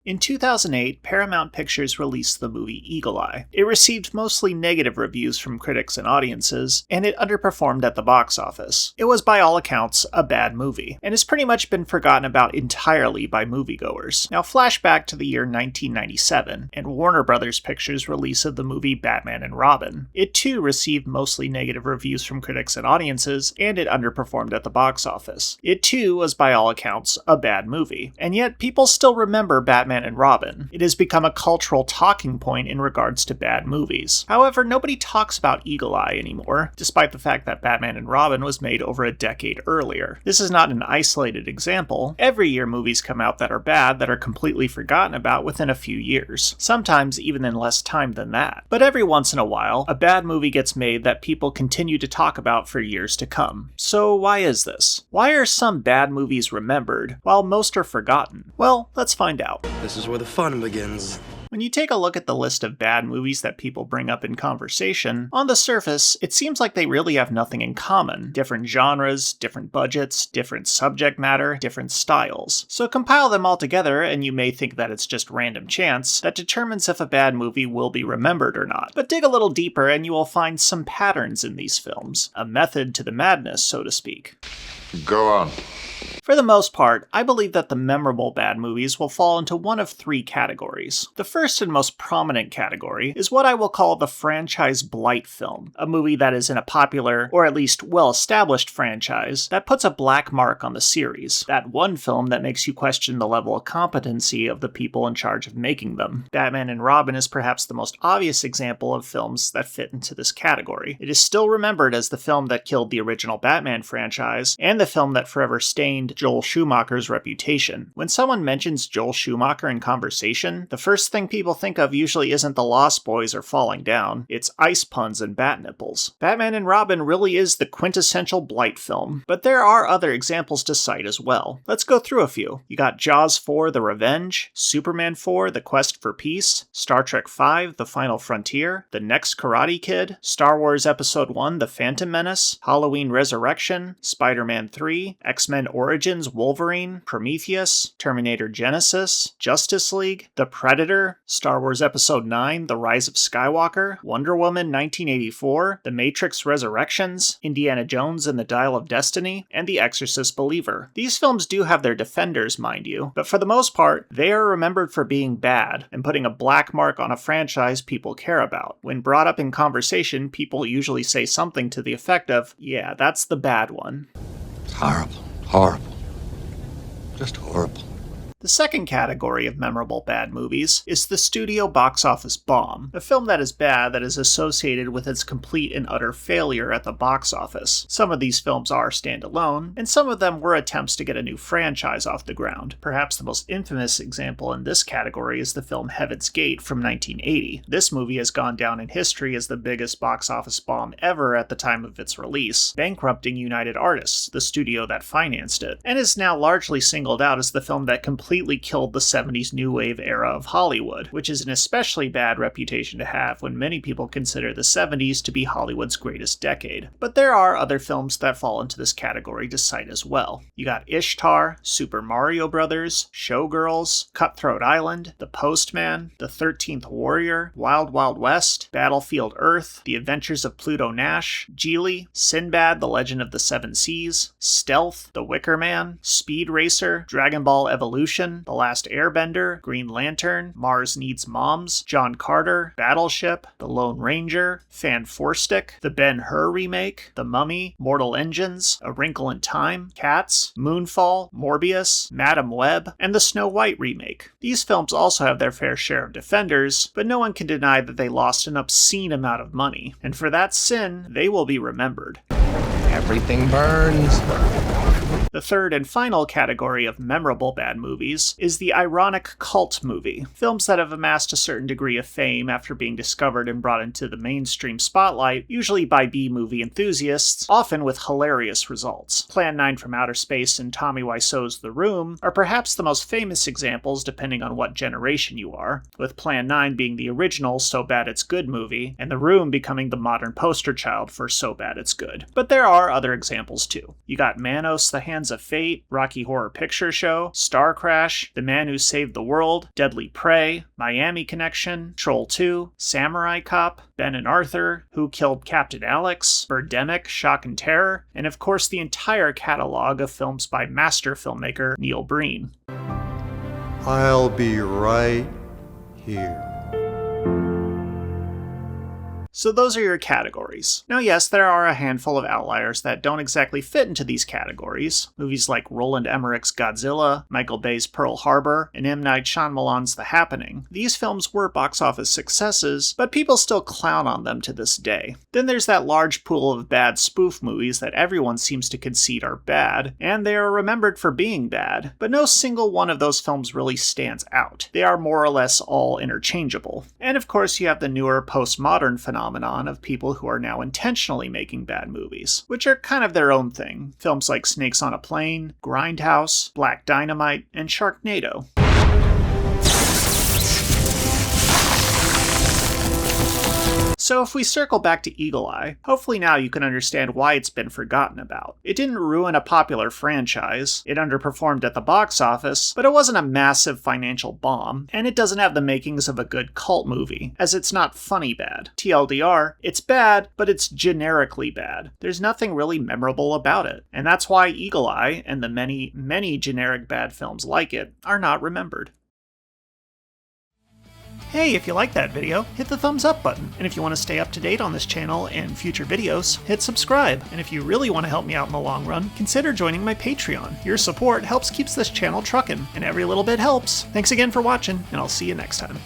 In 2008, Paramount Pictures released the movie Eagle Eye. It received mostly negative reviews from critics and audiences, and it underperformed at the box office. It was by all accounts a bad movie, and has pretty much been forgotten about entirely by moviegoers. Now flashback to the year 1997, and Warner Brothers Pictures' release of the movie Batman and Robin. It too received mostly negative reviews from critics and audiences, and it underperformed at the box office. It too was by all accounts a bad movie, and yet people still remember Batman and Robin. It has become a cultural talking point in regards to bad movies. However, nobody talks about Eagle Eye anymore, despite the fact that Batman and Robin was made over a decade earlier. This is not an isolated example. Every year movies come out that are bad that are completely forgotten about within a few years, sometimes even in less time than that. But every once in a while, a bad movie gets made that people continue to talk about for years to come. So why is this? Why are some bad movies remembered, while most are forgotten? Well, let's find out. This is where the fun begins. When you take a look at the list of bad movies that people bring up in conversation, on the surface, it seems like they really have nothing in common. Different genres, different budgets, different subject matter, different styles. So compile them all together and you may think that it's just random chance that determines if a bad movie will be remembered or not. But dig a little deeper and you will find some patterns in these films. A method to the madness, so to speak. Go on. For the most part, I believe that the memorable bad movies will fall into one of three categories. The first and most prominent category is what I will call the franchise blight film, a movie that is in a popular, or at least well-established franchise that puts a black mark on the series. That one film that makes you question the level of competency of the people in charge of making them. Batman and Robin is perhaps the most obvious example of films that fit into this category. It is still remembered as the film that killed the original Batman franchise, and the film that forever stained Joel Schumacher's reputation. When someone mentions Joel Schumacher in conversation, the first thing people think of usually isn't The Lost Boys or Falling Down, it's ice puns and bat nipples. Batman and Robin really is the quintessential blight film, but there are other examples to cite as well. Let's go through a few. You got Jaws 4: The Revenge, Superman 4: The Quest for Peace, Star Trek V: The Final Frontier, The Next Karate Kid, Star Wars Episode 1: The Phantom Menace, Halloween Resurrection, Spider-Man 3, X-Men Origins Wolverine, Prometheus, Terminator Genesis, Justice League, The Predator, Star Wars Episode 9, The Rise of Skywalker, Wonder Woman 1984, The Matrix Resurrections, Indiana Jones and the Dial of Destiny, and The Exorcist Believer. These films do have their defenders, mind you, but for the most part, they are remembered for being bad and putting a black mark on a franchise people care about. When brought up in conversation, people usually say something to the effect of, "Yeah, that's the bad one." It's horrible. Horrible. Just horrible. The second category of memorable bad movies is the studio box office bomb, a film that is bad that is associated with its complete and utter failure at the box office. Some of these films are standalone, and some of them were attempts to get a new franchise off the ground. Perhaps the most infamous example in this category is the film Heaven's Gate from 1980. This movie has gone down in history as the biggest box office bomb ever at the time of its release, bankrupting United Artists, the studio that financed it, and is now largely singled out as the film that completely killed the 70s new wave era of Hollywood, which is an especially bad reputation to have when many people consider the 70s to be Hollywood's greatest decade. But there are other films that fall into this category to cite as well. You got Ishtar, Super Mario Bros., Showgirls, Cutthroat Island, The Postman, The 13th Warrior, Wild Wild West, Battlefield Earth, The Adventures of Pluto Nash, Geely, Sinbad, The Legend of the Seven Seas, Stealth, The Wicker Man, Speed Racer, Dragon Ball Evolution, The Last Airbender, Green Lantern, Mars Needs Moms, John Carter, Battleship, The Lone Ranger, Fan Stick, the Ben-Hur remake, The Mummy, Mortal Engines, A Wrinkle in Time, Cats, Moonfall, Morbius, Madam Web, and the Snow White remake. These films also have their fair share of defenders, but no one can deny that they lost an obscene amount of money, and for that sin, they will be remembered. Everything burns. The third and final category of memorable bad movies is the ironic cult movie, films that have amassed a certain degree of fame after being discovered and brought into the mainstream spotlight, usually by B-movie enthusiasts, often with hilarious results. Plan 9 from Outer Space and Tommy Wiseau's The Room are perhaps the most famous examples depending on what generation you are, with Plan 9 being the original So Bad It's Good movie, and The Room becoming the modern poster child for So Bad It's Good. But there are other examples too. You got Manos, the Hands of Fate, Rocky Horror Picture Show, Star Crash, The Man Who Saved the World, Deadly Prey, Miami Connection, Troll 2, Samurai Cop, Ben and Arthur, Who Killed Captain Alex, Birdemic, Shock and Terror, and of course the entire catalog of films by master filmmaker Neil Breen. I'll be right here. So those are your categories. Now yes, there are a handful of outliers that don't exactly fit into these categories. Movies like Roland Emmerich's Godzilla, Michael Bay's Pearl Harbor, and M. Night Shyamalan's The Happening. These films were box office successes, but people still clown on them to this day. Then there's that large pool of bad spoof movies that everyone seems to concede are bad, and they are remembered for being bad, but no single one of those films really stands out. They are more or less all interchangeable. And of course you have the newer postmodern phenomenon of people who are now intentionally making bad movies, which are kind of their own thing. Films like Snakes on a Plane, Grindhouse, Black Dynamite, and Sharknado. So if we circle back to Eagle Eye, hopefully now you can understand why it's been forgotten about. It didn't ruin a popular franchise, it underperformed at the box office, but it wasn't a massive financial bomb, and it doesn't have the makings of a good cult movie, as it's not funny bad. TLDR, it's bad, but it's generically bad. There's nothing really memorable about it, and that's why Eagle Eye, and the many, many generic bad films like it, are not remembered. Hey, if you liked that video, hit the thumbs up button. And if you want to stay up to date on this channel and future videos, hit subscribe. And if you really want to help me out in the long run, consider joining my Patreon. Your support keeps this channel truckin', and every little bit helps. Thanks again for watching, and I'll see you next time.